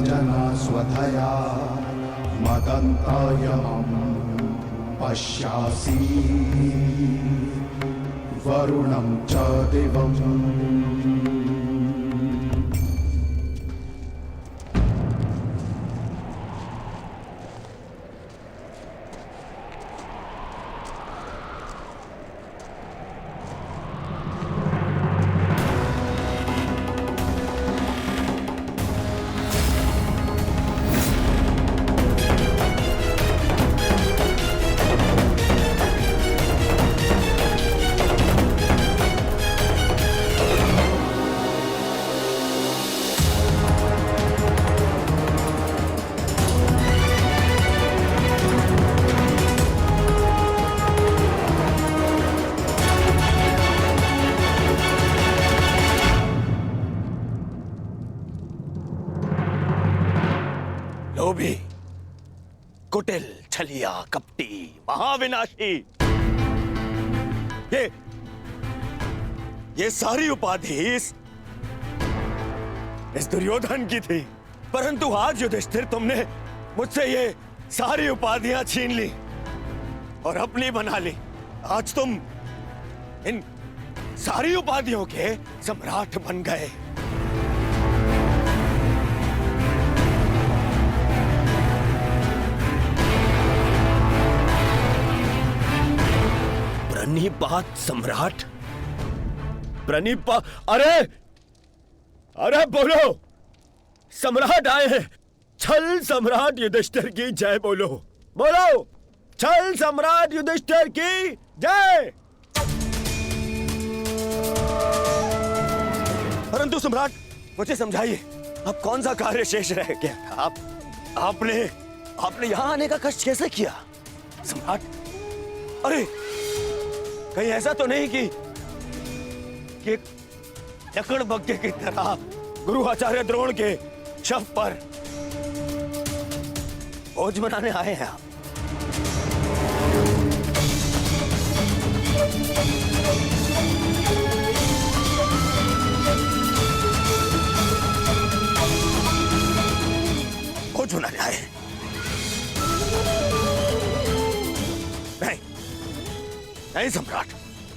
जना स्वधया मदन्तायमं पश्यासि वरुणं च दिवम्। लोभी, कुटिल, छलिया, कपटी, महाविनाशी, ये सारी उपाधि इस दुर्योधन की थी। परंतु आज युधिष्ठिर तुमने मुझसे ये सारी उपाधियां छीन ली और अपनी बना ली। आज तुम इन सारी उपाधियों के सम्राट बन गए। प्रणिपात सम्राट, प्रणिपात, अरे बोलो, सम्राट आए हैं। छल सम्राट युधिष्ठिर की जय बोलो, बोलो, छल सम्राट युधिष्ठिर की जय। परंतु सम्राट मुझे समझाइए, अब कौन सा कार्य शेष रह गया था? आपने यहां आने का कष्ट कैसे किया सम्राट? अरे कहीं ऐसा तो नहीं कि लकड़बग्घे की तरह गुरु आचार्य द्रोण के शव पर भोज मनाने आए हैं आप? भोज मनाने आए हैं? नहीं सम्राट,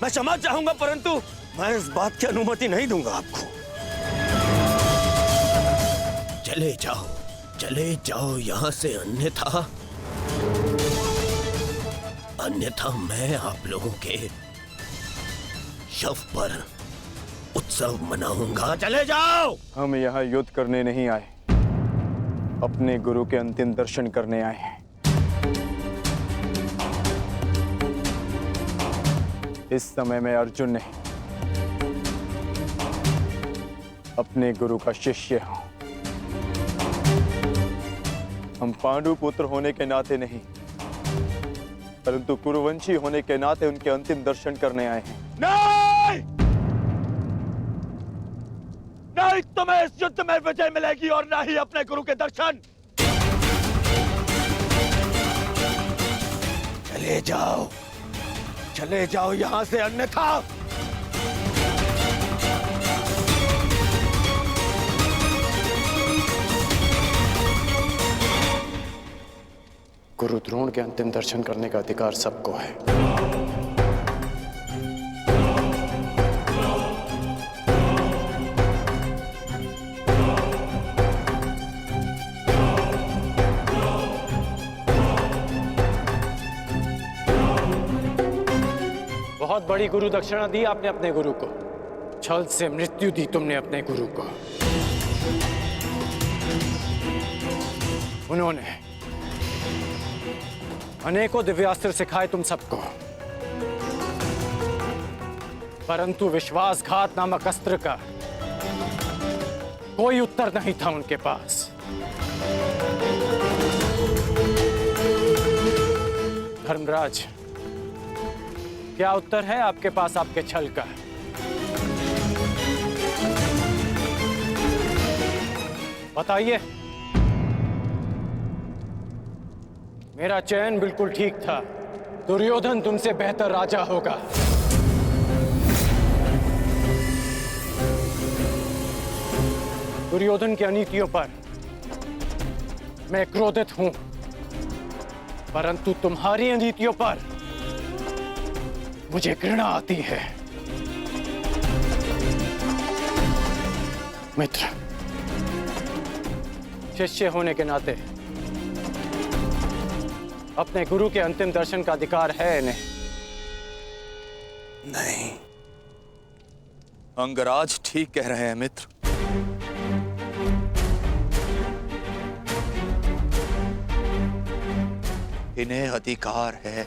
मैं क्षमा चाहूंगा, परंतु मैं इस बात की अनुमति नहीं दूंगा आपको। चले जाओ यहां से, अन्यथा मैं आप लोगों के शव पर उत्सव मनाऊंगा। चले जाओ। हम यहाँ युद्ध करने नहीं आए, अपने गुरु के अंतिम दर्शन करने आए हैं। इस समय मैं अर्जुन नहीं, अपने गुरु का शिष्य हूं। हम पांडु पुत्र होने के नाते नहीं, परंतु कुरुवंशी होने के नाते उनके अंतिम दर्शन करने आए हैं। नहीं, नहीं तुम्हें इस युद्ध में विजय मिलेगी और ना ही अपने गुरु के दर्शन। चले जाओ यहां से, अन्यथा गुरु द्रोण के अंतिम दर्शन करने का अधिकार सबको है। बहुत बड़ी गुरु दक्षिणा दी आपने अपने गुरु को, छल से मृत्यु दी तुमने अपने गुरु को। उन्होंने अनेकों दिव्यास्त्र सिखाए तुम सबको, परंतु विश्वासघात नामक अस्त्र का कोई उत्तर नहीं था उनके पास। धर्मराज, क्या उत्तर है आपके पास आपके छल का? बताइए। मेरा चयन बिल्कुल ठीक था, दुर्योधन तुमसे बेहतर राजा होगा। दुर्योधन की अनीतियों पर मैं क्रोधित हूं, परंतु तुम्हारी नीतियों पर मुझे घृणा आती है। मित्र, शिष्य होने के नाते अपने गुरु के अंतिम दर्शन का अधिकार है इन्हें। नहीं, अंगराज ठीक कह रहे हैं मित्र। इन्हें अधिकार है।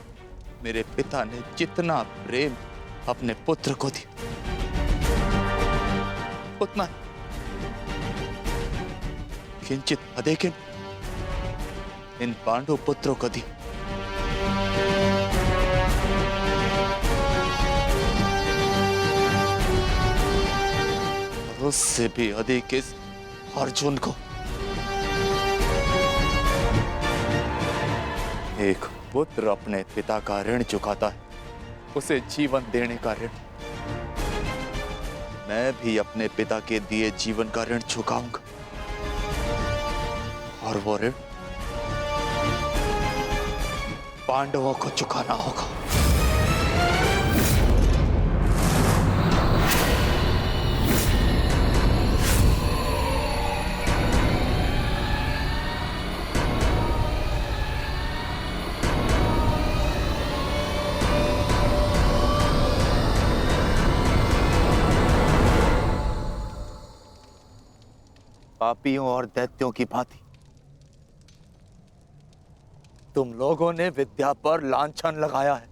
मेरे पिता ने जितना प्रेम अपने पुत्र को दिया, उतना किंचित अधिक इन पांडु पुत्रों को दिया। उससे भी अधिक इस अर्जुन को। एक पुत्र अपने पिता का ऋण चुकाता है, उसे जीवन देने का ऋण। मैं भी अपने पिता के दिए जीवन का ऋण चुकाऊंगा, और वो ऋण पांडवों को चुकाना होगा। पापियों और दैत्यों की भांति तुम लोगों ने विद्या पर लांछन लगाया है।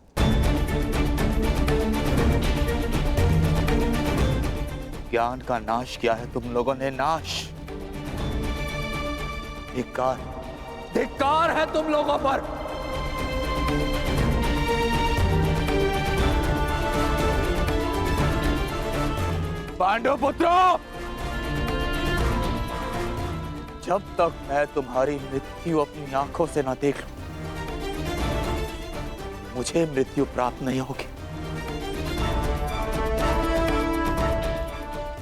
ज्ञान का नाश किया है तुम लोगों ने, नाश। धिक्कार, धिक्कार है तुम लोगों पर। पांडव पुत्रों, जब तक मैं तुम्हारी मृत्यु अपनी आंखों से ना देख लूं, मुझे मृत्यु प्राप्त नहीं होगी।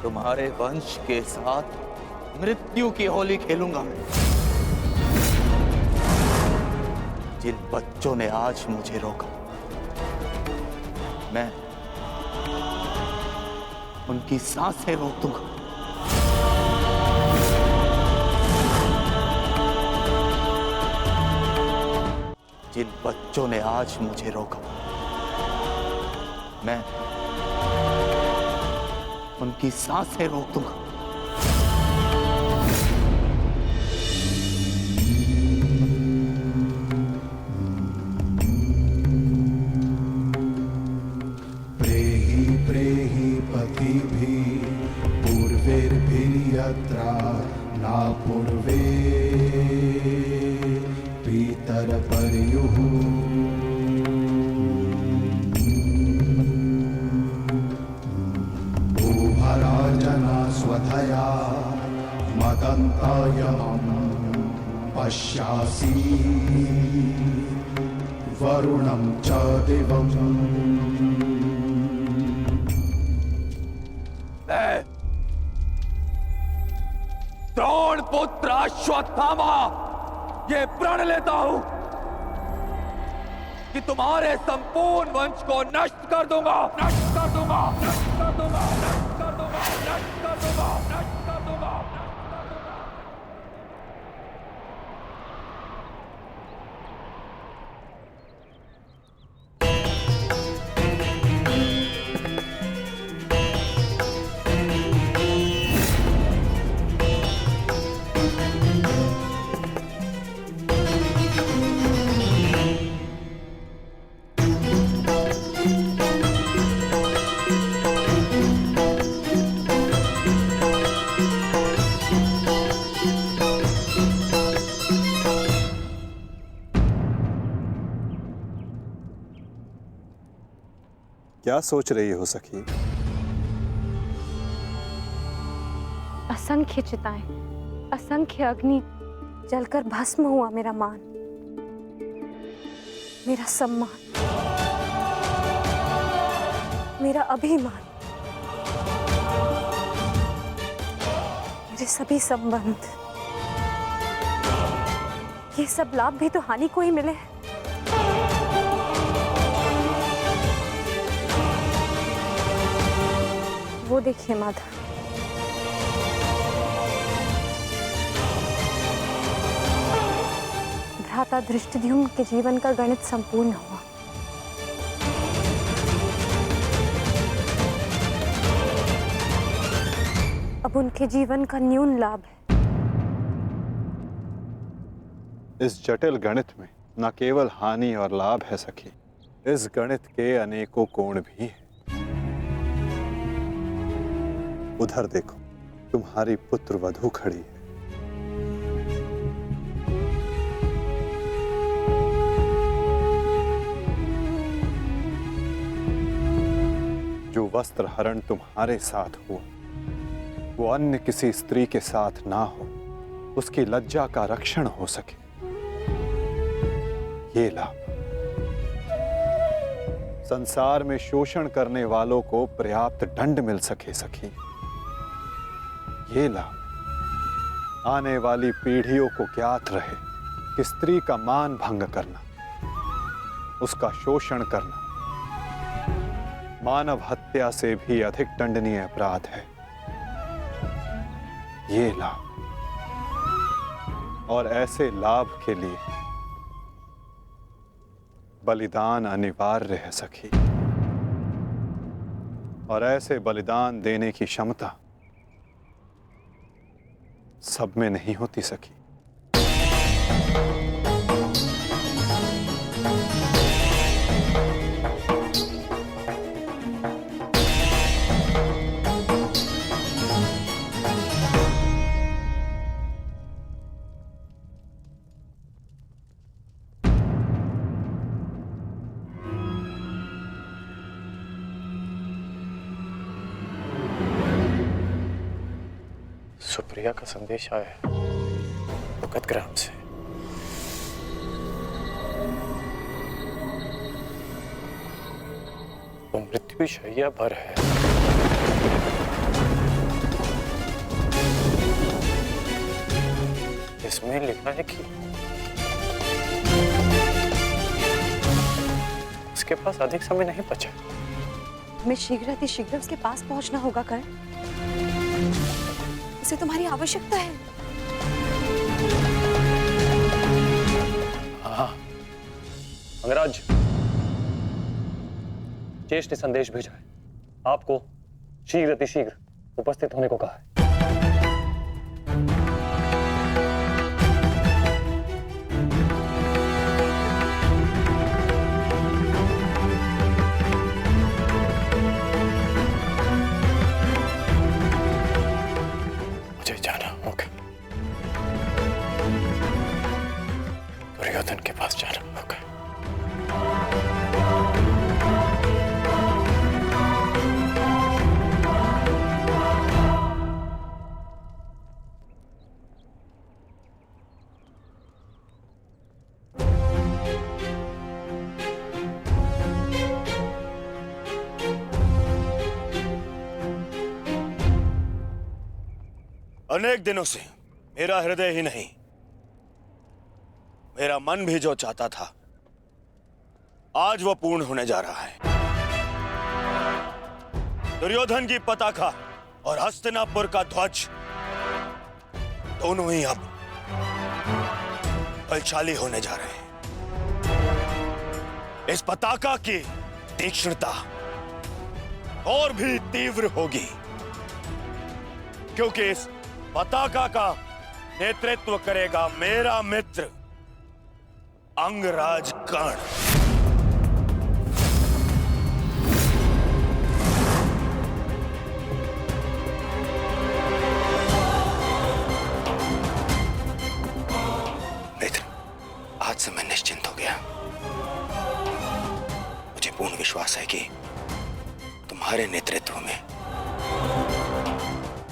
तुम्हारे वंश के साथ मृत्यु की होली खेलूंगा मैं। जिन बच्चों ने आज मुझे रोका, मैं उनकी सांसें रोक दूंगा। जिन बच्चों ने आज मुझे रोका, मैं उनकी सांसें रोक दूंगा। प्रेहि प्रेहि पतिभिः पूर्वैर्भिर्यत्र न पूर्वे पितरपर्युः उभराजना स्वधया मदन्तायमं पश्यासि वरुणं च दिवम्। द्रोण पुत्र अश्वत्थामा, ये प्रण लेता हूं कि तुम्हारे संपूर्ण वंश को नष्ट कर दूंगा, नष्ट कर दूंगा, नष्ट कर दूंगा, नष्ट कर दूंगा, नष्ट कर दूंगा, नष्ट कर दूंगा। क्या सोच रही हो सखी? असंख्य चिताएं, असंख्य अग्नि जलकर भस्म हुआ मेरा मान, मेरा सम्मान, मेरा अभिमान, मेरे सभी संबंध ये सब लाभ भी तो हानि को ही मिले। वो देखिए माधव, भ्राता धृष्टद्युम्न के जीवन का गणित संपूर्ण हुआ। अब उनके जीवन का न्यून लाभ है। इस जटिल गणित में न केवल हानि और लाभ है सखी, इस गणित के अनेकों कोण भी हैं। उधर देखो, तुम्हारी पुत्र वधू खड़ी है। जो वस्त्र हरण तुम्हारे साथ हुआ वो अन्य किसी स्त्री के साथ ना हो, उसकी लज्जा का रक्षण हो सके, ये लाभ। संसार में शोषण करने वालों को पर्याप्त दंड मिल सके सखी, ये लाभ। आने वाली पीढ़ियों को ज्ञात रहे कि स्त्री का मान भंग करना, उसका शोषण करना मानव हत्या से भी अधिक दंडनीय अपराध है, ये लाभ। और ऐसे लाभ के लिए बलिदान अनिवार्य है सखी, और ऐसे बलिदान देने की क्षमता सब में नहीं होती सखी। सुप्रिया का संदेश आया है भगतग्राम से। वो मृत्यु शैया पर है। इसमें लिखा है कि उसके पास अधिक समय नहीं बचा। हमें शीघ्र उसके पास पहुंचना होगा कर्ण। उसे तुम्हारी आवश्यकता है। हाँ अंगराज, ज्येष्ठ ने संदेश भेजा है, आपको शीघ्र उपस्थित होने को कहा है। मुझे जाना होगा, दुर्योधन के पास जाना होगा। अनेक दिनों से मेरा हृदय ही नहीं, मेरा मन भी जो चाहता था, आज वो पूर्ण होने जा रहा है। दुर्योधन की पताका और हस्तिनापुर का ध्वज दोनों ही अब बलशाली होने जा रहे हैं। इस पताका की तीक्ष्णता और भी तीव्र होगी, क्योंकि इस पताका का नेतृत्व करेगा मेरा मित्र अंगराज कर्ण। मित्र, आज से मैं निश्चिंत हो गया। मुझे पूर्ण विश्वास है कि तुम्हारे नेतृत्व में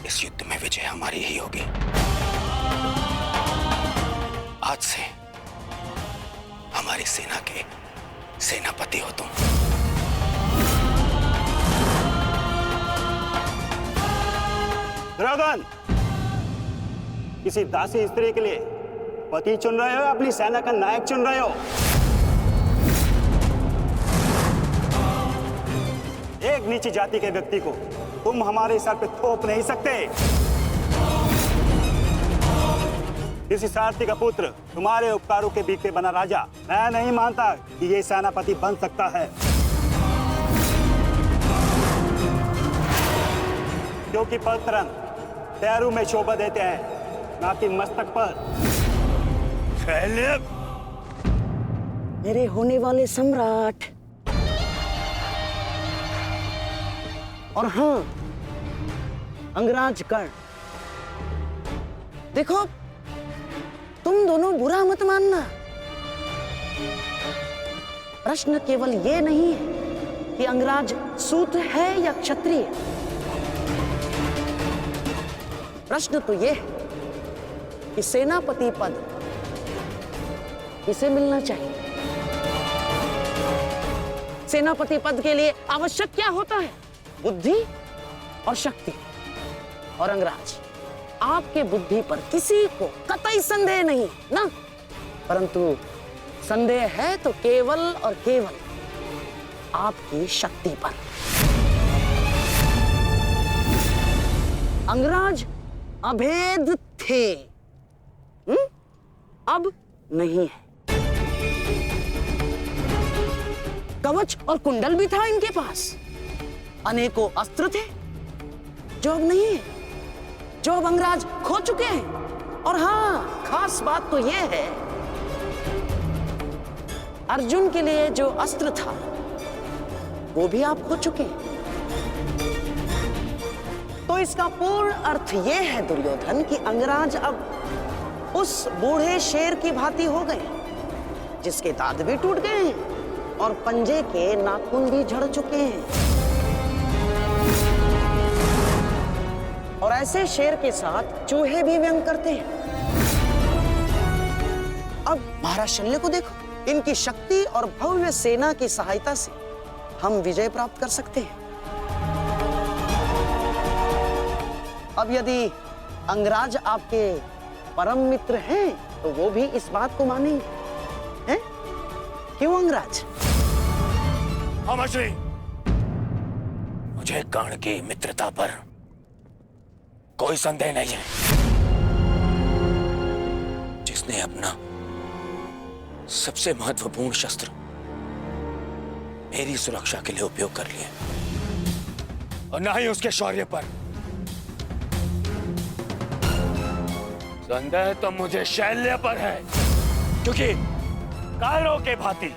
इस युद्ध में विजय हमारी ही होगी। आज से हमारी सेना के सेनापति हो तुम। दुर्योधन, किसी दासी स्त्री के लिए पति चुन रहे हो या अपनी सेना का नायक चुन रहे हो? एक नीची जाति के व्यक्ति को तुम हमारे सर पे थोप नहीं सकते। किसी सारथी का पुत्र तुम्हारे उपकारों के बीच पे बना राजा मैं नहीं मानता कि ये सेनापति बन सकता है, क्योंकि पलतरंग पैरों में शोभा देते हैं, ना कि मस्तक पर। मेरे होने वाले सम्राट, और हाँ, अंगराज कर्ण, देखो तुम दोनों बुरा मत मानना। प्रश्न केवल ये नहीं है कि अंगराज सूत है या क्षत्रिय। प्रश्न तो ये है कि सेनापति पद किसे मिलना चाहिए। सेनापति पद के लिए आवश्यक क्या होता है? बुद्धि और शक्ति। और अंगराज, आपके बुद्धि पर किसी को कतई संदेह नहीं ना, परंतु संदेह है तो केवल और केवल आपकी शक्ति पर। अंगराज अभेद थे, अब नहीं है। कवच और कुंडल भी था इनके पास, अनेकों अस्त्र थे जो अब नहीं है, जो अब अंगराज खो चुके हैं। और हाँ, खास बात तो यह है, अर्जुन के लिए जो अस्त्र था वो भी आप खो चुके हैं। तो इसका पूर्ण अर्थ यह है दुर्योधन कि अंगराज अब उस बूढ़े शेर की भांति हो गए जिसके दांत भी टूट गए हैं और पंजे के नाखून भी झड़ चुके हैं। और ऐसे शेर के साथ चूहे भी व्यंग करते हैं। अब महाराज शल्य को देखो, इनकी शक्ति और भव्य सेना की सहायता से हम विजय प्राप्त कर सकते हैं। अब यदि अंगराज आपके परम मित्र हैं तो वो भी इस बात को मानेंगे, हैं? क्यों अंगराज? अमरश्री, मुझे कर्ण की मित्रता पर कोई संदेह नहीं है। जिसने अपना सबसे महत्वपूर्ण शस्त्र मेरी सुरक्षा के लिए उपयोग कर लिया, और ना ही उसके शौर्य पर। संदेह तो मुझे शैल्य पर है, क्योंकि कालों के भांति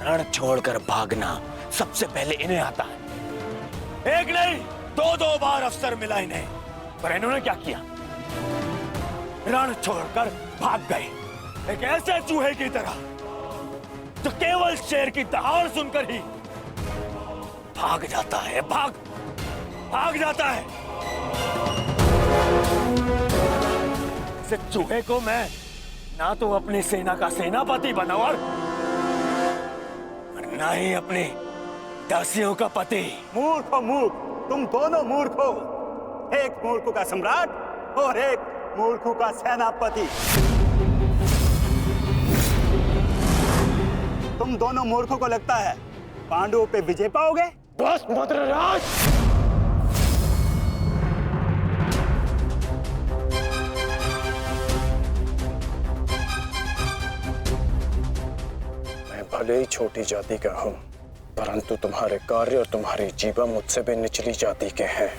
रण छोड़कर भागना सबसे पहले इन्हें आता है। एक नहीं, दो बार अवसर मिला इन्हें, पर इन्होंने क्या किया? रण छोड़कर भाग गए, एक ऐसे चूहे की तरह जो केवल शेर की दहाड़ सुनकर ही भाग जाता है, भाग जाता है। इस चूहे को मैं ना तो अपनी सेना का सेनापति बनाऊं और ना ही अपनी दासियों का पति। मूर्ख हो मूर्ख, तुम दोनों मूर्ख हो। एक मूर्ख का सम्राट और एक मूर्ख का सेनापति। तुम दोनों मूर्खों को लगता है पांडवों पे विजय पाओगे? बस मद्रराज, मैं भले ही छोटी जाति का हूं, परंतु तुम्हारे कार्य और तुम्हारी जीवा मुझसे भी निचली जाति के हैं।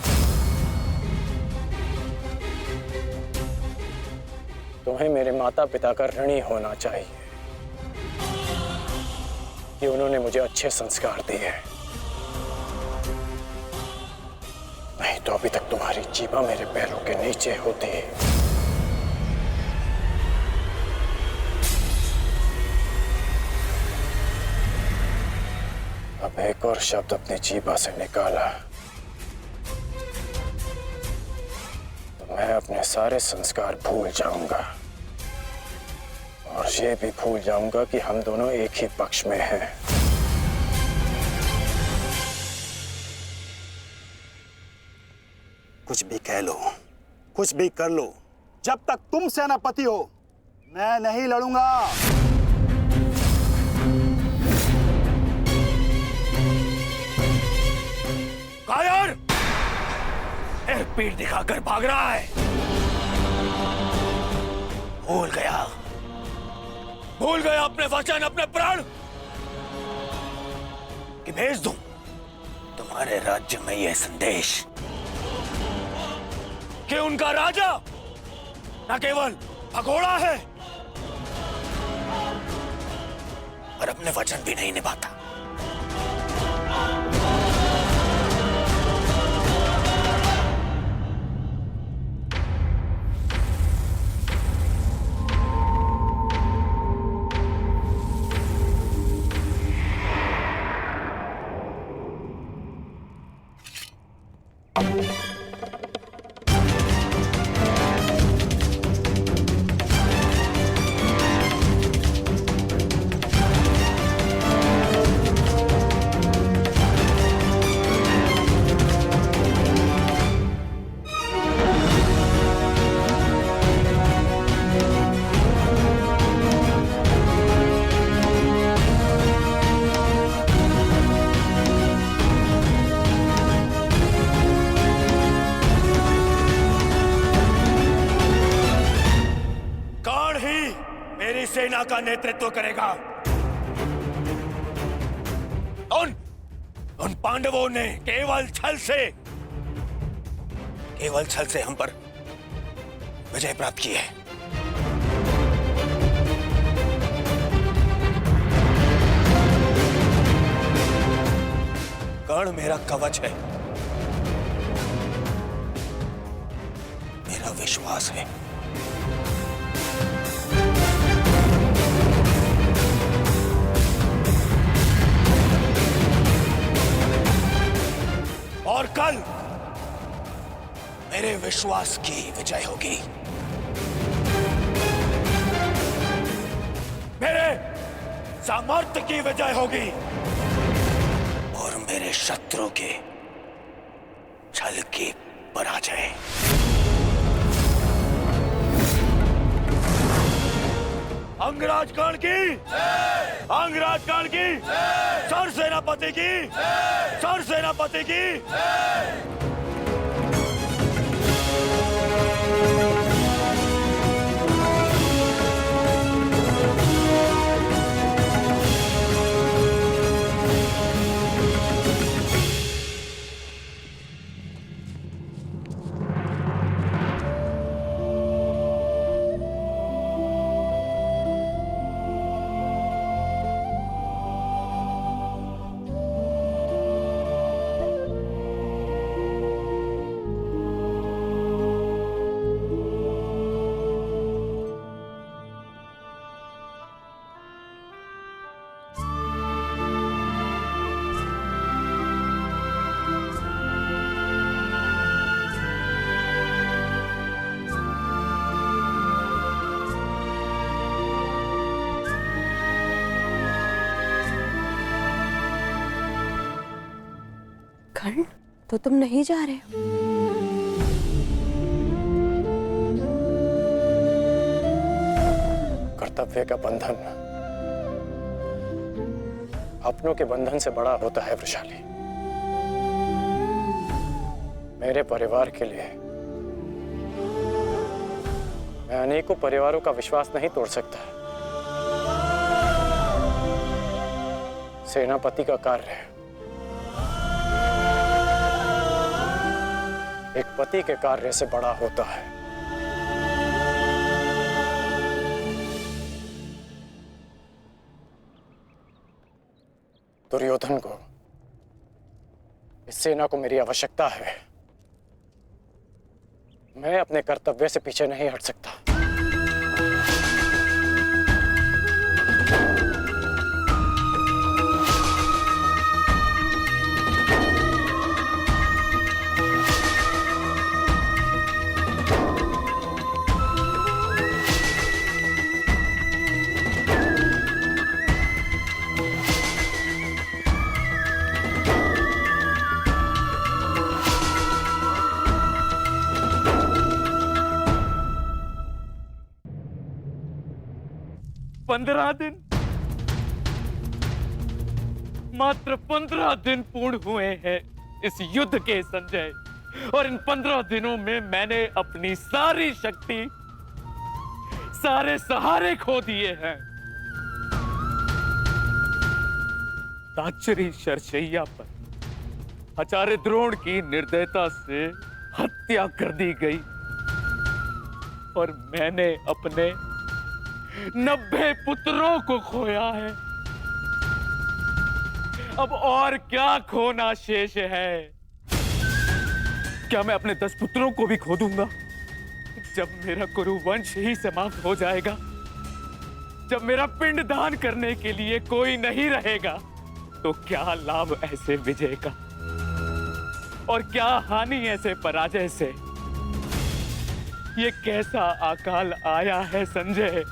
तुम्हें मेरे माता पिता का ऋणी होना चाहिए कि उन्होंने मुझे अच्छे संस्कार दिए, नहीं तो अभी तक तुम्हारी जीवा मेरे पैरों के नीचे होती। अब एक और शब्द अपनी जीभा से निकाला तो मैं अपने सारे संस्कार भूल जाऊंगा, और ये भी भूल जाऊंगा कि हम दोनों एक ही पक्ष में हैं। कुछ भी कह लो, कुछ भी कर लो, जब तक तुम सेनापति हो मैं नहीं लड़ूंगा। कायर फिर पीठ दिखाकर भाग रहा है। भूल गया अपने वचन, अपने प्राण कि भेज दूं तुम्हारे राज्य में यह संदेश कि उनका राजा न केवल भगोड़ा है पर अपने वचन भी नहीं निभाता। सेना का नेतृत्व करेगा। उन पांडवों ने केवल छल से हम पर विजय प्राप्त की है। कर्ण मेरा कवच है, मेरा विश्वास है। और कल मेरे विश्वास की विजय होगी, मेरे सामर्थ्य की विजय होगी और मेरे शत्रु के छल की पराजय। अंगराज कर्ण की, अंगराज कर्ण की, सर सेनापति की, सर सेनापति की। कर्ण, तो तुम नहीं जा रहे हो? कर्तव्य का बंधन अपनों के बंधन से बड़ा होता है वृषाली। मेरे परिवार के लिए मैं अनेकों परिवारों का विश्वास नहीं तोड़ सकता। सेनापति का कार्य एक पति के कार्य से बड़ा होता है। दुर्योधन को, इस सेना को मेरी आवश्यकता है। मैं अपने कर्तव्य से पीछे नहीं हट सकता। 15 दिन, मात्र 15 दिन पूर्ण हुए हैं इस युद्ध के संजय, और इन 15 दिनों में मैंने अपनी सारी शक्ति, सारे सहारे खो दिए हैं। ताचरी शरशैया पर आचार्य द्रोण की निर्दयता से हत्या कर दी गई, और मैंने अपने 90 पुत्रों को खोया है। अब और क्या खोना शेष है? क्या मैं अपने 10 पुत्रों को भी खो दूंगा? जब मेरा कुरुवंश ही समाप्त हो जाएगा, जब मेरा पिंड दान करने के लिए कोई नहीं रहेगा, तो क्या लाभ ऐसे विजय का, और क्या हानि ऐसे पराजय से? ये कैसा अकाल आया है संजय,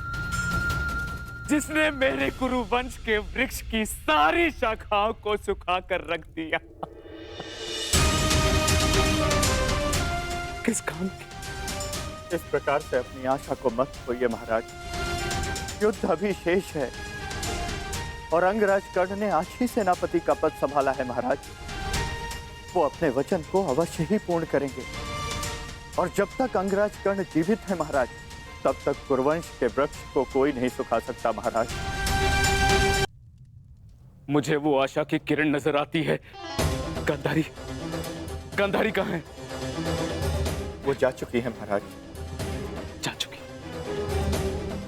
जिसने मेरे कुरुवंश के वृक्ष की सारी शाखाओं को सुखा कर रख दिया। किस काम की? इस प्रकार से अपनी आशा को मत खोइए महाराज। युद्ध अभी शेष है और अंगराज कर्ण ने आज ही सेनापति का पद संभाला है महाराज। वो अपने वचन को अवश्य ही पूर्ण करेंगे, और जब तक अंगराज कर्ण जीवित है महाराज, तब तक कुरुवंश के वृक्ष को कोई नहीं सुखा सकता महाराज। मुझे वो आशा की किरण नजर आती है। गांधारी, गांधारी कहाँ है? वो जा चुकी है महाराज। जा चुकी?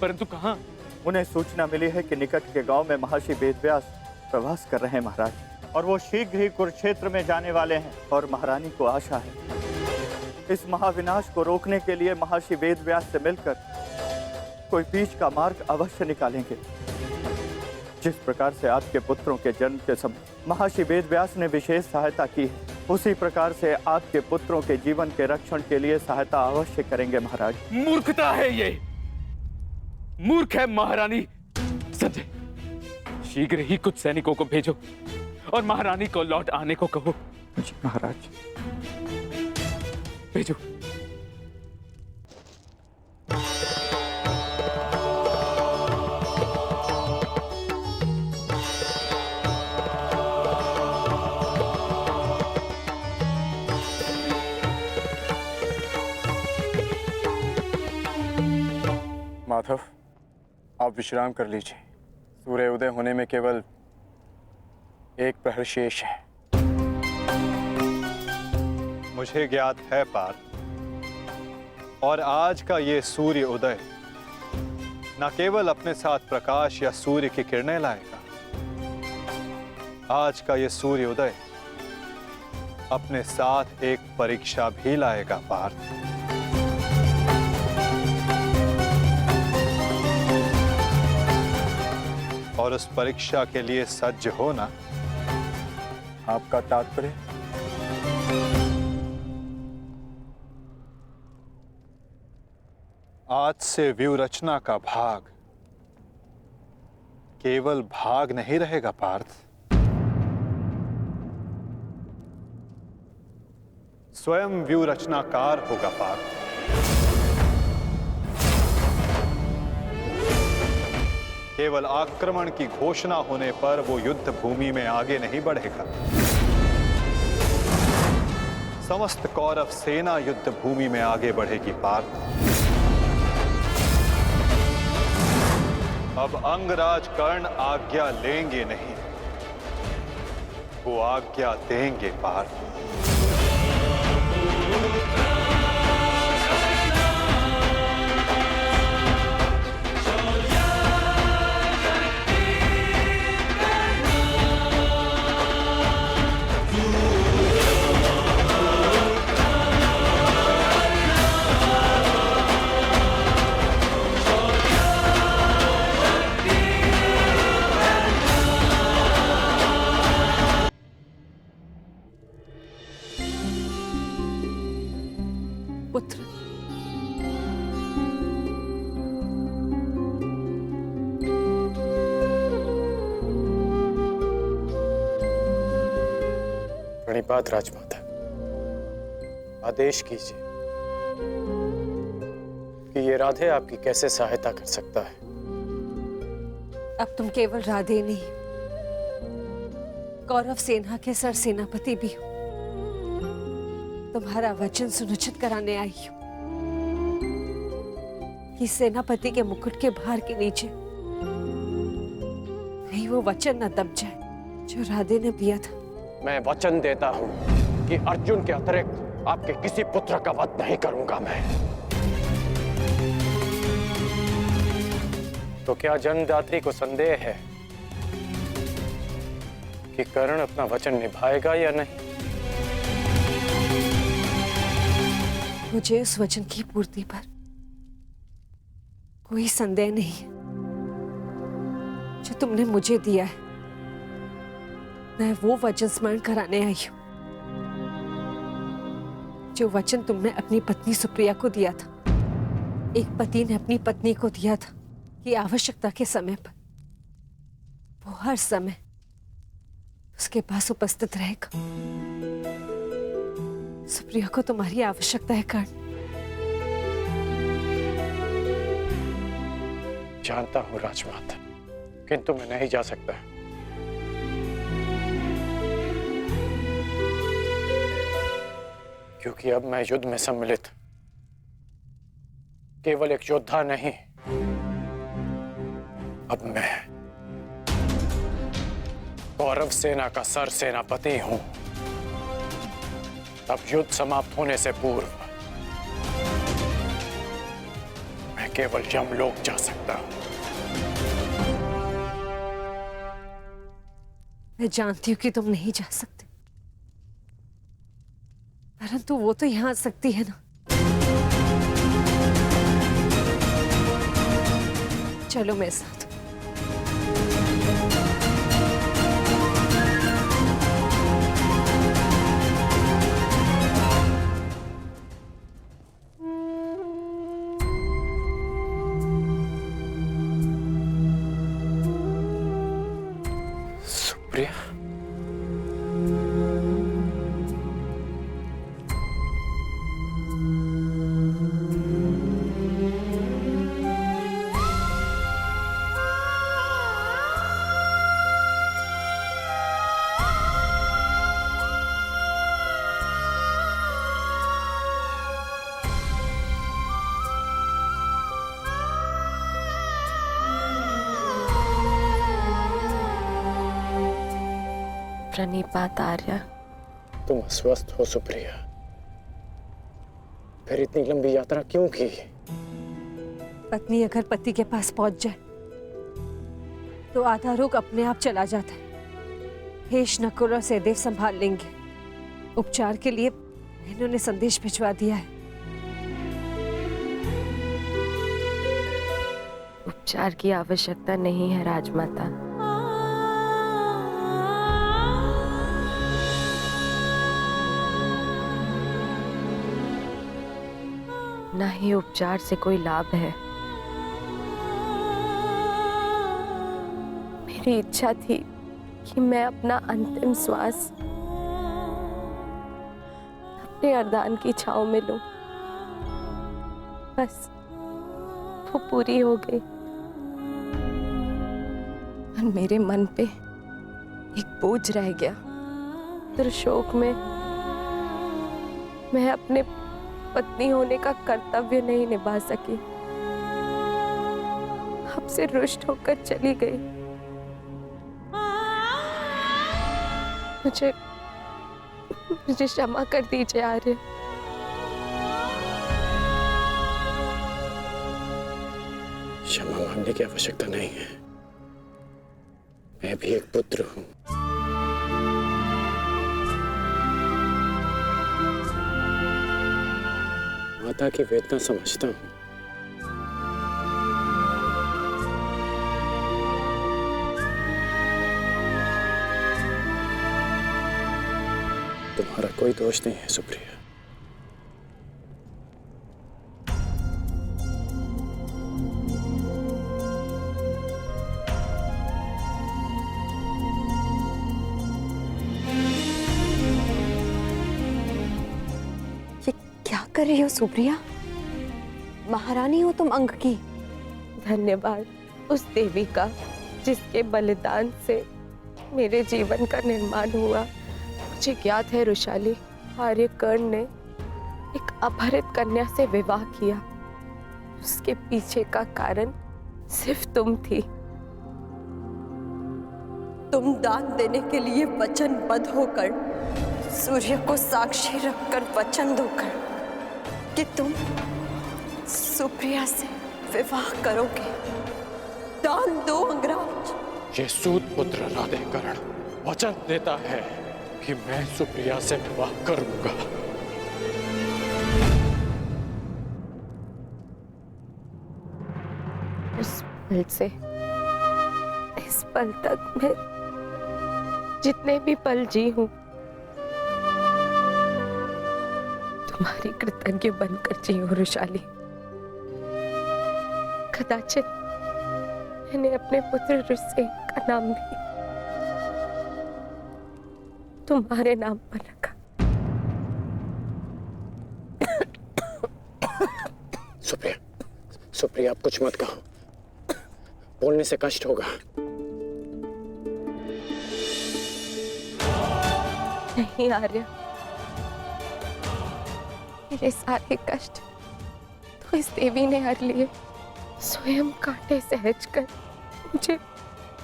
परंतु कहाँ? उन्हें सूचना मिली है कि निकट के गांव में महर्षि वेदव्यास प्रवास कर रहे हैं महाराज, और वो शीघ्र ही कुरुक्षेत्र में जाने वाले हैं। और महारानी को आशा है इस महाविनाश को रोकने के लिए महर्षि वेदव्यास से मिलकर कोई बीच का मार्ग अवश्य निकालेंगे। जिस प्रकार से आपके पुत्रों के जन्म के समय महर्षि वेदव्यास ने विशेष सहायता की है, उसी प्रकार से आपके पुत्रों के जीवन के रक्षण के लिए सहायता अवश्य करेंगे महाराज। मूर्खता है ये, मूर्ख है महारानी। संजय, शीघ्र ही कुछ सैनिकों को भेजो और महारानी को लौट आने को कहो। जी महाराज। भेजो। माधव, आप विश्राम कर लीजिए। सूर्य उदय होने में केवल एक प्रहर शेष है। मुझे ज्ञात है पार्थ, और आज का ये सूर्य उदय न केवल अपने साथ प्रकाश या सूर्य की किरणें लाएगा, आज का ये सूर्य उदय अपने साथ एक परीक्षा भी लाएगा पार्थ। और उस परीक्षा के लिए सज्ज होना। आपका तात्पर्य? आज से व्यूह रचना का भाग केवल भाग नहीं रहेगा पार्थ, स्वयं व्यूह रचनाकार होगा पार्थ। केवल आक्रमण की घोषणा होने पर वो युद्ध भूमि में आगे नहीं बढ़ेगा। समस्त कौरव सेना युद्ध भूमि में आगे बढ़ेगी पार्थ। अब अंगराज कर्ण आज्ञा लेंगे नहीं, वो आज्ञा देंगे पार्थ। पुत्र, प्रणिपात राजमाता। आदेश कीजिए कि ये राधे आपकी कैसे सहायता कर सकता है। अब तुम केवल राधे नहीं, कौरव सेना के सर सेनापति भी हो। तुम्हारा वचन सुनिश्चित कराने आई हूं कि सेनापति के मुकुट के भार के नीचे कहीं वो वचन न दब जाए जो राधे ने दिया था। मैं वचन देता हूं कि अर्जुन के अतिरिक्त आपके किसी पुत्र का वध नहीं करूंगा मैं। तो क्या जन्मदात्री को संदेह है कि कर्ण अपना वचन निभाएगा या नहीं? मुझे उस वचन की पूर्ति पर कोई संदेह नहीं है जो तुमने मुझे दिया है। मैं वो वचन स्मरण कराने आई हूं जो वचन तुमने अपनी पत्नी सुप्रिया को दिया था। एक पति ने अपनी पत्नी को दिया था कि आवश्यकता के समय पर वो हर समय उसके पास उपस्थित रहेगा। सुप्रिया को तुम्हारी आवश्यकता है कर्ण। जानता हूं राजमाता, किंतु मैं नहीं जा सकता। क्योंकि अब मैं युद्ध में सम्मिलित केवल एक योद्धा नहीं, अब मैं कौरव सेना का सर सेनापति हूं। अब युद्ध समाप्त होने से पूर्व मैं केवल यमलोक जा सकता हूं। मैं जानती हूं कि तुम नहीं जा सकते, परंतु वो तो यहां आ सकती है ना। चलो मेरे साथ। सुप्रिया, प्रणिपात आर्या। तुम अस्वस्थ हो सुप्रिया, फिर इतनी लंबी यात्रा क्यों की? पत्नी अगर पति के पास पहुंच जाए तो आधा रोग अपने आप चला जाता है। हेश, नकुल और सहदेव संभाल लेंगे। उपचार के लिए इन्होंने संदेश भिजवा दिया है। उपचार की आवश्यकता नहीं है राजमाता। ना ही उपचार से कोई लाभ है। मेरी इच्छा थी कि मैं अपना अंतिम श्वास अपने अर्धान की छांव में लूं। बस वो पूरी हो गई और मेरे मन पे एक बोझ रह गया। फिर शोक में मैं अपने पत्नी होने का कर्तव्य नहीं निभा सकी, आपसे रुष्ट होकर चली गई। मुझे क्षमा कर दीजिए आर्य। क्षमा मांगने की आवश्यकता नहीं है। मैं भी एक पुत्र हूं। माता की वेदना समझता हूं। तुम्हारा कोई दोष नहीं है सुप्रिया। कर रही हो सुप्रिया? महारानी हो तुम अंग की। धन्यवाद उस देवी का जिसके बलिदान से मेरे जीवन का निर्माण हुआ। मुझे ज्ञात है रुशाली, आर्यकर्ण ने एक अपहरित कन्या से विवाह किया। उसके पीछे का कारण सिर्फ तुम थी। तुम दान देने के लिए वचनबद्ध होकर, सूर्य को साक्षी रखकर वचन दोकर कि तुम सुप्रिया से विवाह करोगे। दान दो अंगराज। ये सूत पुत्र राधेकर्ण वचन देता है कि मैं सुप्रिया से विवाह करूंगा। उस पल से इस पल तक मैं जितने भी पल जी हूं, तुम्हारी कृतज्ञ बनकर जी हूं रुशाली। कदाचित मैंने अपने पुत्र रुसेन का नाम भी तुम्हारे नाम पर रखा। सुप्रिया आप कुछ मत कहो, बोलने से कष्ट होगा। नहीं आर्य, मेरे सारे कष्ट तो इस देवी ने हर लिए। स्वयं कांटे सहज कर मुझे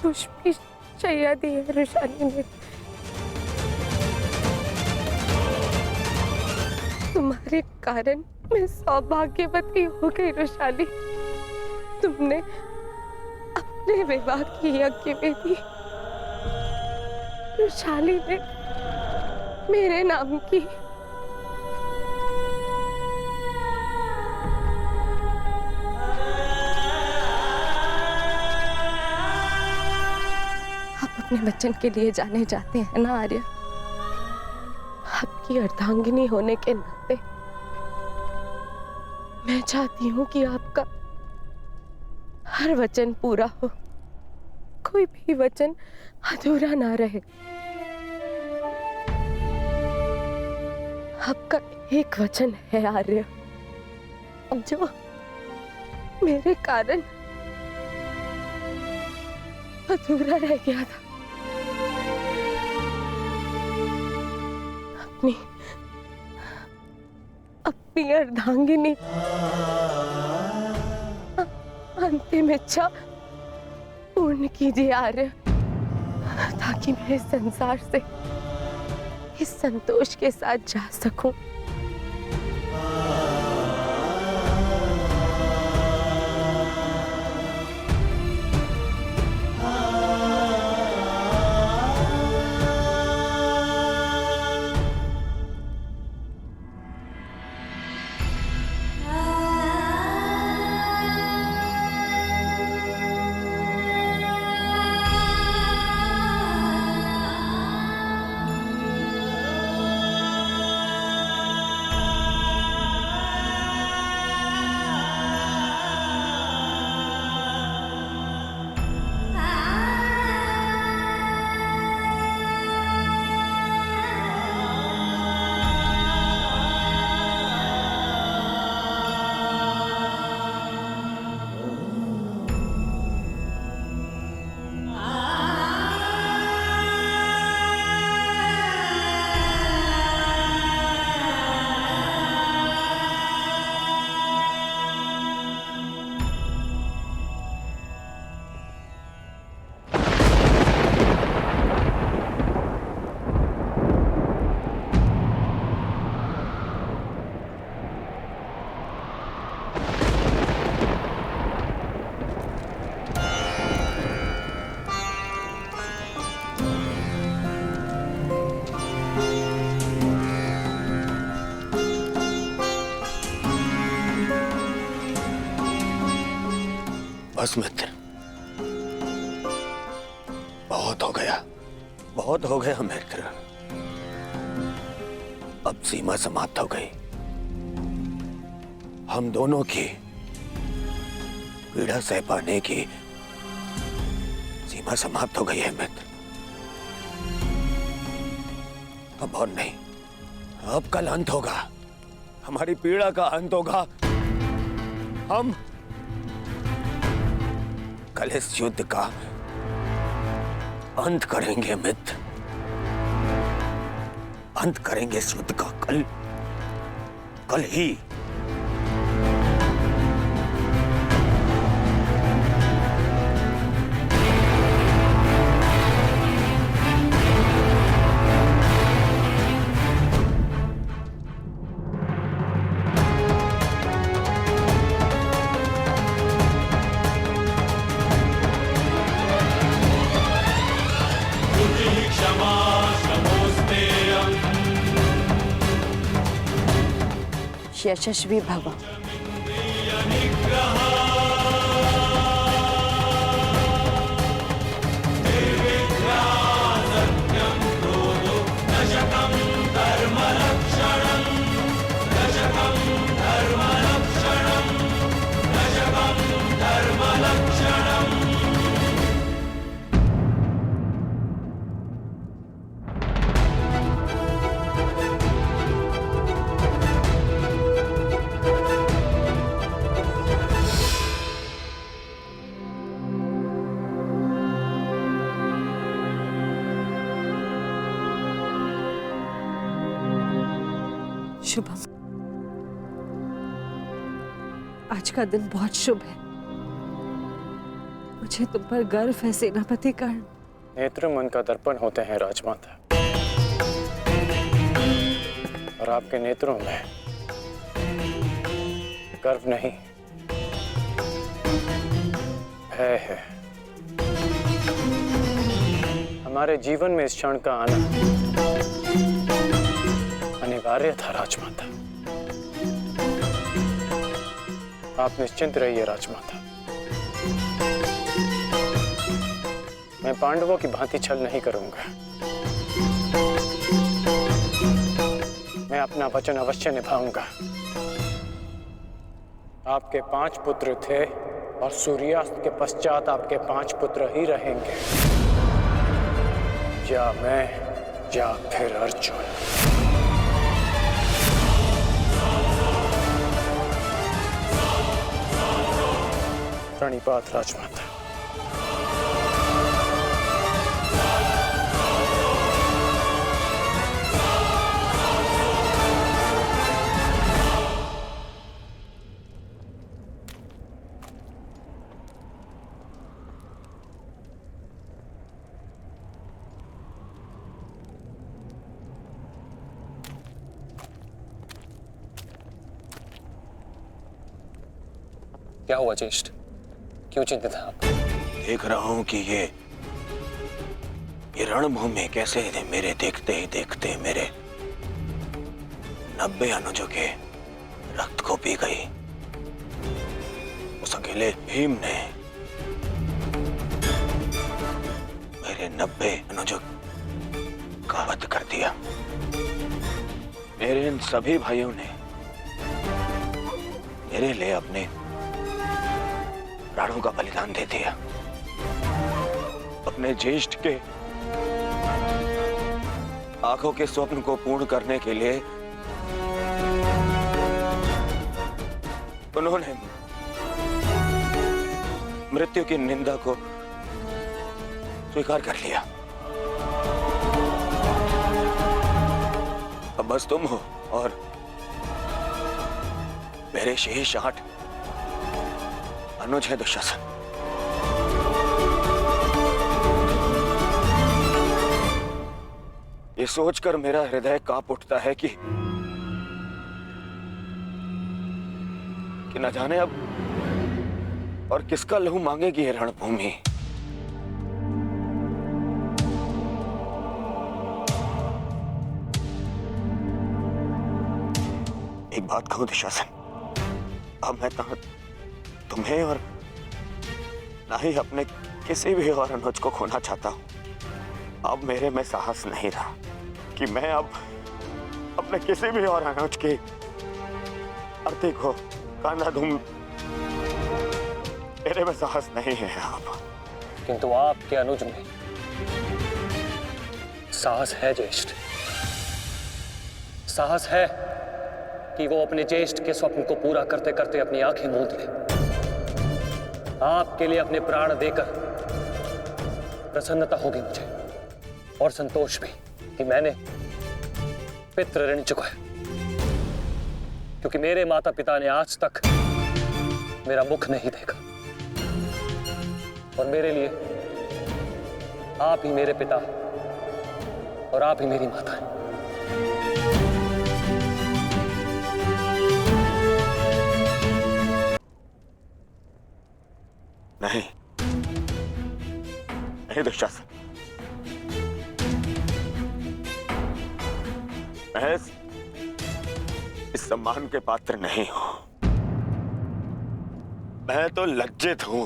पुष्पी शैया दी है रुशाली ने। तुम्हारे कारण मैं सौभाग्यवती हो गई रुशाली। तुमने अपने विवाह की यज्ञ में दी रुशाली ने मेरे नाम की। अपने वचन के लिए जाने जाते हैं ना आर्य। आपकी अर्धांगिनी होने के नाते मैं चाहती हूं कि आपका हर वचन पूरा हो, कोई भी वचन अधूरा ना रहे। आपका एक वचन है आर्य, जो मेरे कारण अधूरा रह गया था। अपनी अर्धांगिनी अंतिम इच्छा पूर्ण कीजिए आर्य, ताकि मैं इस संसार से इस संतोष के साथ जा सकूं। बस मित्र, बहुत हो गया मित्र। अब सीमा समाप्त हो गई। हम दोनों की पीड़ा सह पाने की सीमा समाप्त हो गई है मित्र। अब और नहीं, अब कल अंत होगा, हमारी पीड़ा का अंत होगा। हम कल इस युद्ध का अंत करेंगे मित्र, अंत करेंगे इस युद्ध का कल, कल ही। यशस्वी भव। शुभम, आज का दिन बहुत शुभ है। मुझे तुम पर गर्व है सेनापति कर्ण। नेत्र मन का दर्पण होते हैं राजमाता, और आपके नेत्रों में गर्व नहीं, भय है। हमारे जीवन में इस क्षण का आना अनिवार्य था राजमाता। आप निश्चिंत रहिए राजमाता, मैं पांडवों की भांति छल नहीं करूंगा। मैं अपना वचन अवश्य निभाऊंगा। आपके 5 पुत्र थे और सूर्यास्त के पश्चात आपके 5 पुत्र ही रहेंगे, या मैं या फिर अर्जुन। प्रणिपात राजमाता। क्या हुआ ज्येष्ठ, क्यों चिंतित हैं आप? देख रहा हूं कि ये रणभूमि कैसे मेरे देखते ही देखते मेरे 90 अनुजों के रक्त को पी गई। उस अकेले भीम ने मेरे 90 अनुजों का वध कर दिया। मेरे इन सभी भाइयों ने मेरे लिए अपने प्राणों का बलिदान दे दिया। अपने ज्येष्ठ के आंखों के स्वप्न को पूर्ण करने के लिए उन्होंने मृत्यु की निंदा को स्वीकार कर लिया। अब बस तुम हो और मेरे शेष 8 अनुज है दुशासन। ये सोचकर मेरा हृदय कांप उठता है कि न जाने अब और किसका लहू मांगेगी ये रणभूमि। एक बात कहूं दुशासन, अब मैं तुम्हें और ना ही अपने किसी भी और अनुज को खोना चाहता हूं। अब मेरे में साहस नहीं रहा कि मैं अब अपने किसी भी और अनुज की अर्थी को कांधा दूं। मेरे में साहस नहीं है अब। किंतु आपके अनुज में साहस है ज्येष्ठ। साहस है कि वो अपने ज्येष्ठ के स्वप्न को पूरा करते करते अपनी आंखें मूंद ले। आपके लिए अपने प्राण देकर प्रसन्नता होगी मुझे और संतोष भी कि मैंने पितृ ऋण चुकाया, क्योंकि मेरे माता पिता ने आज तक मेरा मुख नहीं देखा और मेरे लिए आप ही मेरे पिता और आप ही मेरी माता हैं। नहीं नहीं दुशासन, मैं इस सम्मान के पात्र नहीं हूं। मैं तो लज्जित हूं।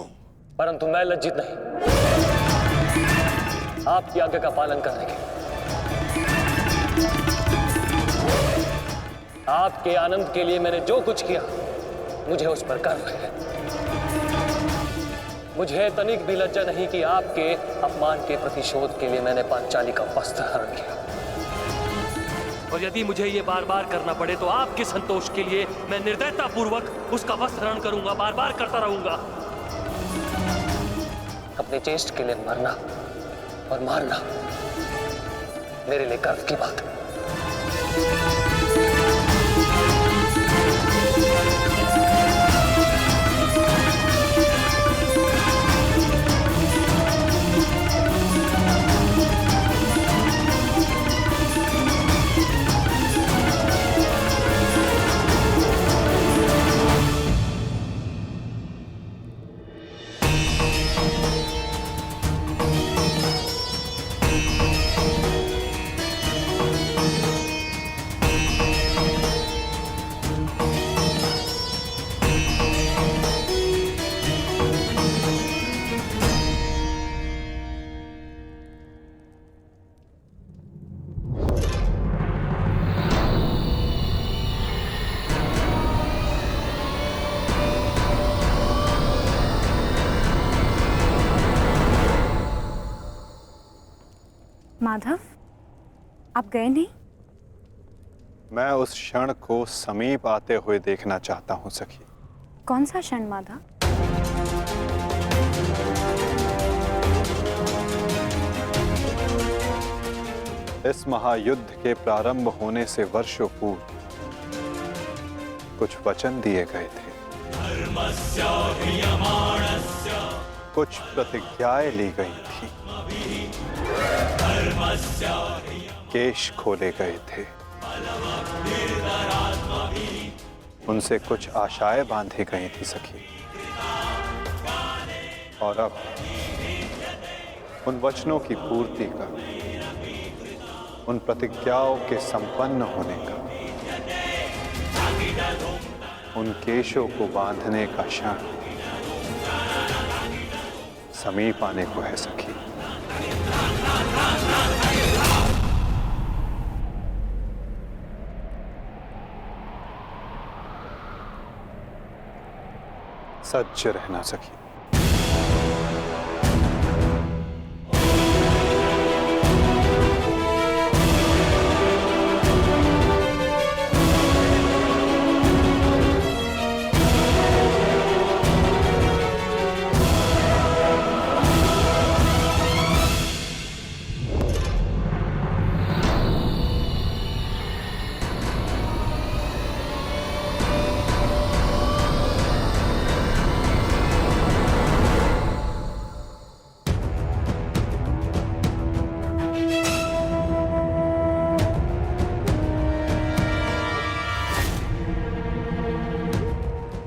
परंतु मैं लज्जित नहीं, आपकी आज्ञा का पालन करने के आपके आनंद के लिए मैंने जो कुछ किया मुझे उस पर गर्व है। मुझे तनिक भी लज्जा नहीं कि आपके अपमान के प्रतिशोध के लिए मैंने पांचाली का वस्त्र हरण किया, और यदि मुझे ये बार बार करना पड़े तो आपके संतोष के लिए मैं निर्दयता पूर्वक उसका वस्त्र हरण करूंगा, बार बार करता रहूंगा। अपने ज्येष्ठ के लिए मरना और मारना मेरे लिए गर्व की बात है। माधव, आप गए नहीं? मैं उस क्षण को समीप आते हुए देखना चाहता हूं सखी। कौन सा क्षण माधव? इस महायुद्ध के प्रारंभ होने से वर्षों पूर्व कुछ वचन दिए गए थे, कुछ प्रतिज्ञाएं ली गई थी, केश खोले गए थे, उनसे कुछ आशाएं बांधी गई थी सखी। और अब उन वचनों की पूर्ति का, उन प्रतिज्ञाओं के संपन्न होने का, उन केशों को बांधने का क्षण समीप आने को है सखी। सच्च रहना सखी।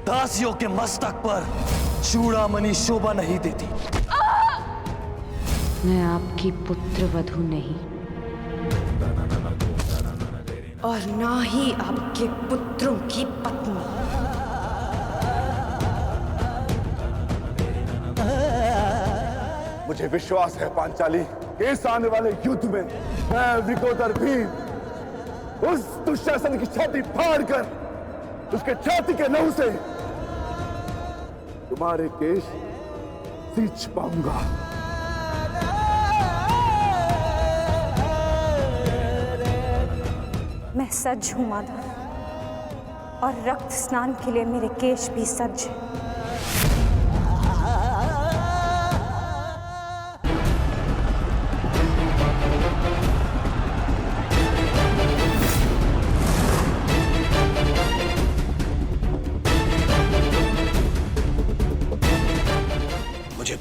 दासियों के मस्तक पर चूड़ामणि शोभा नहीं देती। मैं आपकी पुत्र वधू नहीं, और ना ही आपके पुत्रों की पत्नी। मुझे विश्वास है पांचाली, इस आने वाले युद्ध में मैं विकोदर भीम उस दुशासन की छाती फाड़कर उसके छाती के लहू से तुम्हारे केश सींच पाऊंगा। मैं सज्ज हूं माधव, और रक्त स्नान के लिए मेरे केश भी सज्ज हैं।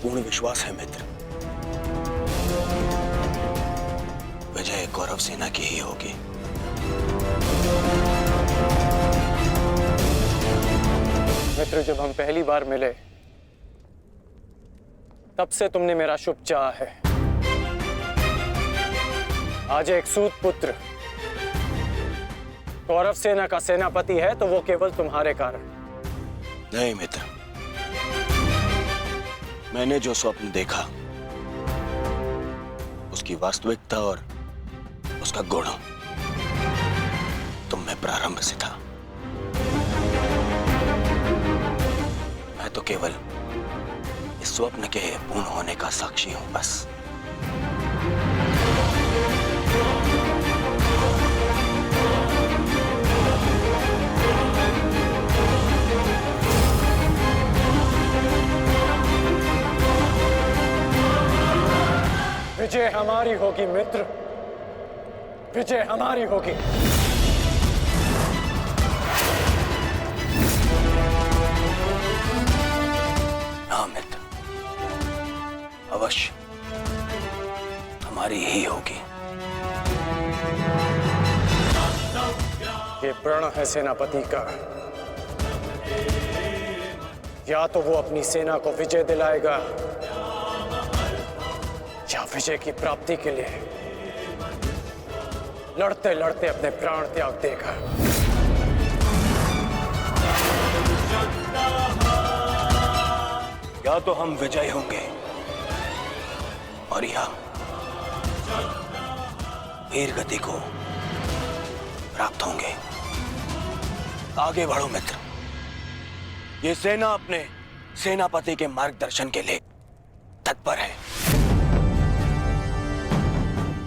पूर्ण विश्वास है मित्र, विजय कौरव सेना की ही होगी। मित्र, जब हम पहली बार मिले तब से तुमने मेरा शुभ चाहा है। आज एक सूत पुत्र कौरव सेना का सेनापति है तो वो केवल तुम्हारे कारण। नहीं मित्र, मैंने जो स्वप्न देखा उसकी वास्तविकता और उसका गुण तुम में प्रारंभ से था। मैं तो केवल इस स्वप्न के पूर्ण होने का साक्षी हूं बस। विजय हमारी होगी मित्र, विजय हमारी होगी। हाँ मित्र, अवश्य हमारी ही होगी। ये प्रण है सेनापति का। या तो वो अपनी सेना को विजय दिलाएगा या विजय की प्राप्ति के लिए लड़ते लड़ते अपने प्राण त्याग देगा। या तो हम विजय होंगे और या वीर गति को प्राप्त होंगे। आगे बढ़ो मित्र, ये सेना अपने सेनापति के मार्गदर्शन के लिए तत्पर है।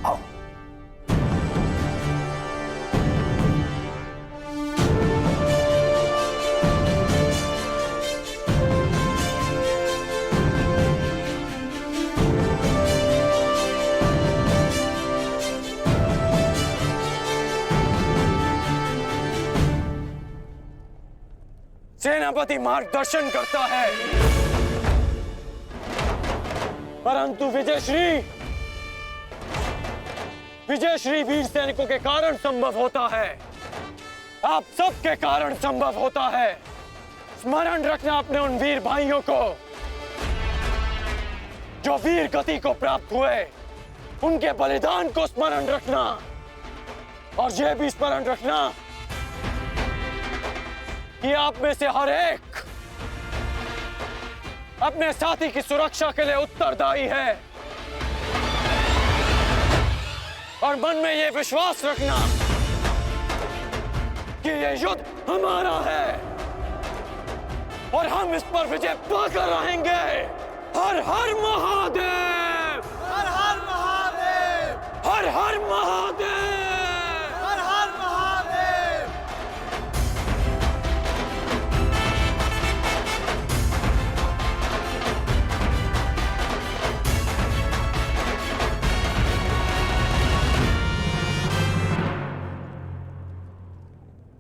आओ। सेनापति मार्गदर्शन करता है परंतु विजयश्री वीर सैनिकों के कारण संभव होता है। आप सबके कारण संभव होता है। स्मरण रखना अपने उन वीर भाइयों को जो वीर गति को प्राप्त हुए, उनके बलिदान को स्मरण रखना और यह भी स्मरण रखना कि आप में से हर एक अपने साथी की सुरक्षा के लिए उत्तरदायी है। और मन में यह विश्वास रखना कि यह युद्ध हमारा है और हम इस पर विजय पाकर रहेंगे। हर हर महादेव, हर हर महादेव, हर हर महादेव, हर हर महादेव।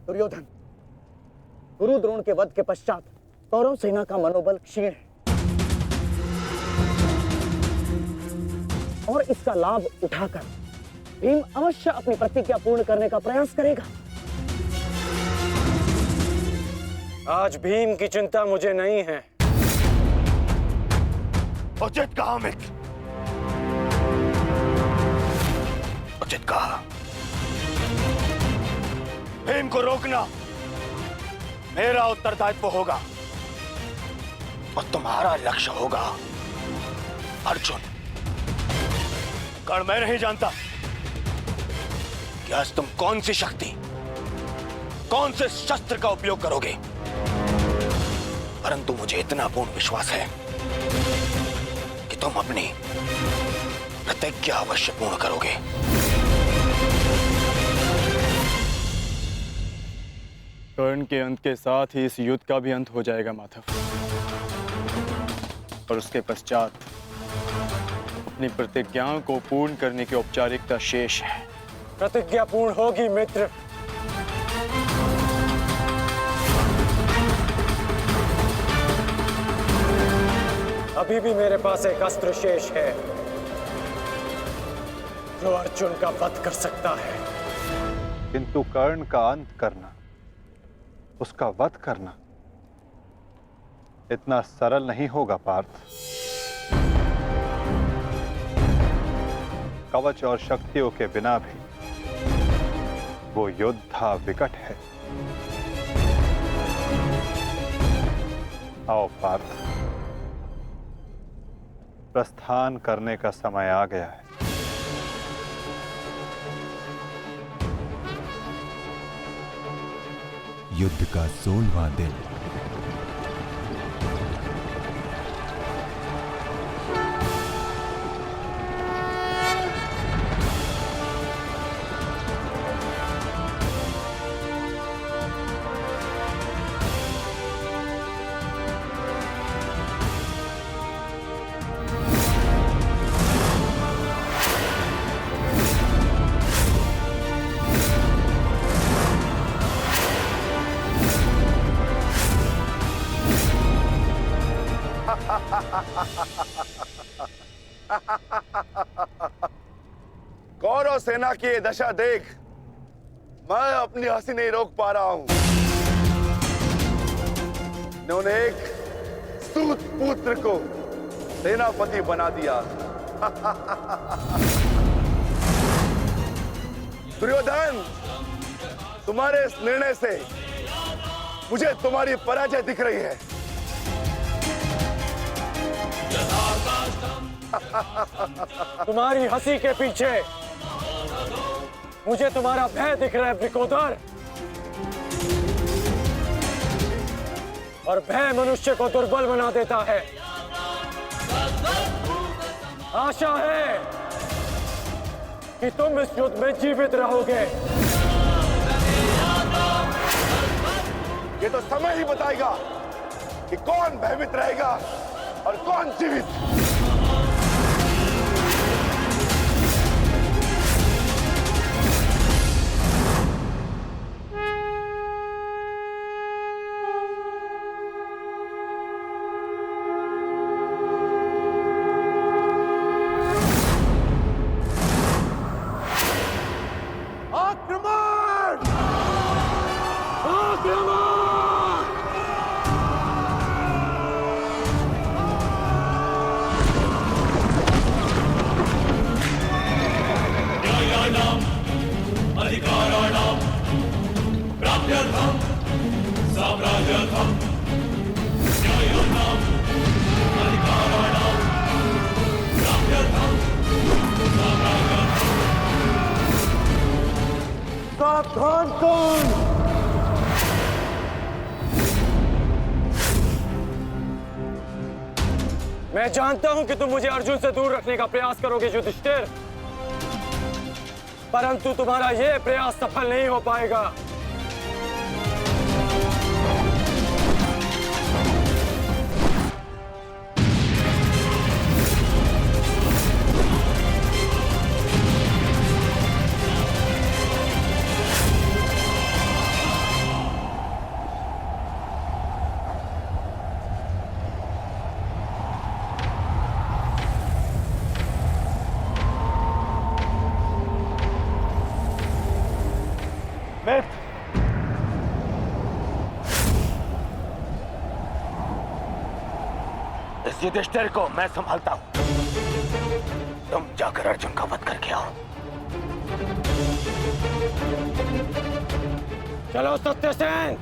दुर्योधन, गुरु द्रोण के वध के पश्चात कौरव सेना का मनोबल क्षीण है और इसका लाभ उठाकर भीम अवश्य अपनी प्रतिज्ञा पूर्ण करने का प्रयास करेगा। आज भीम की चिंता मुझे नहीं है। उचित कहा मित्र, उचित कहा। भीम को रोकना मेरा उत्तरदायित्व होगा और तुम्हारा लक्ष्य होगा अर्जुन। कारण मैं नहीं जानता कि आज तुम कौन सी शक्ति, कौन से शस्त्र का उपयोग करोगे, परंतु मुझे इतना पूर्ण विश्वास है कि तुम अपनी प्रतिज्ञा अवश्य पूर्ण करोगे। कर्ण के अंत के साथ ही इस युद्ध का भी अंत हो जाएगा माधव, और उसके पश्चात अपनी प्रतिज्ञाओं को पूर्ण करने की औपचारिकता शेष है। प्रतिज्ञा पूर्ण होगी मित्र। अभी भी मेरे पास एक अस्त्र शेष है जो अर्जुन का वध कर सकता है। किंतु कर्ण का अंत करना, उसका वध करना इतना सरल नहीं होगा पार्थ। कवच और शक्तियों के बिना भी वो योद्धा विकट है। आओ पार्थ, प्रस्थान करने का समय आ गया है। युद्ध का 16वां दिन। कौरव सेना की ये दशा देख मैं अपनी हंसी नहीं रोक पा रहा हूं। इन्होंने एक सूत पुत्र को सेनापति बना दिया। दुर्योधन, तुम्हारे इस निर्णय से मुझे तुम्हारी पराजय दिख रही है। तुम्हारी हंसी के पीछे मुझे तुम्हारा भय दिख रहा है वृकोदर, और भय मनुष्य को दुर्बल बना देता है। आशा है कि तुम इस युद्ध में जीवित रहोगे। ये तो समय ही बताएगा कि कौन भयभीत रहेगा और कौन जीवित। सावधान कौन? मैं जानता हूं कि तुम मुझे अर्जुन से दूर रखने का प्रयास करोगे युधिष्ठिर, परंतु तुम्हारा यह प्रयास सफल नहीं हो पाएगा। इस युधिष्ठिर को मैं संभालता हूं, तुम जाकर अर्जुन का वध करके आओ। चलो सत्यसेन।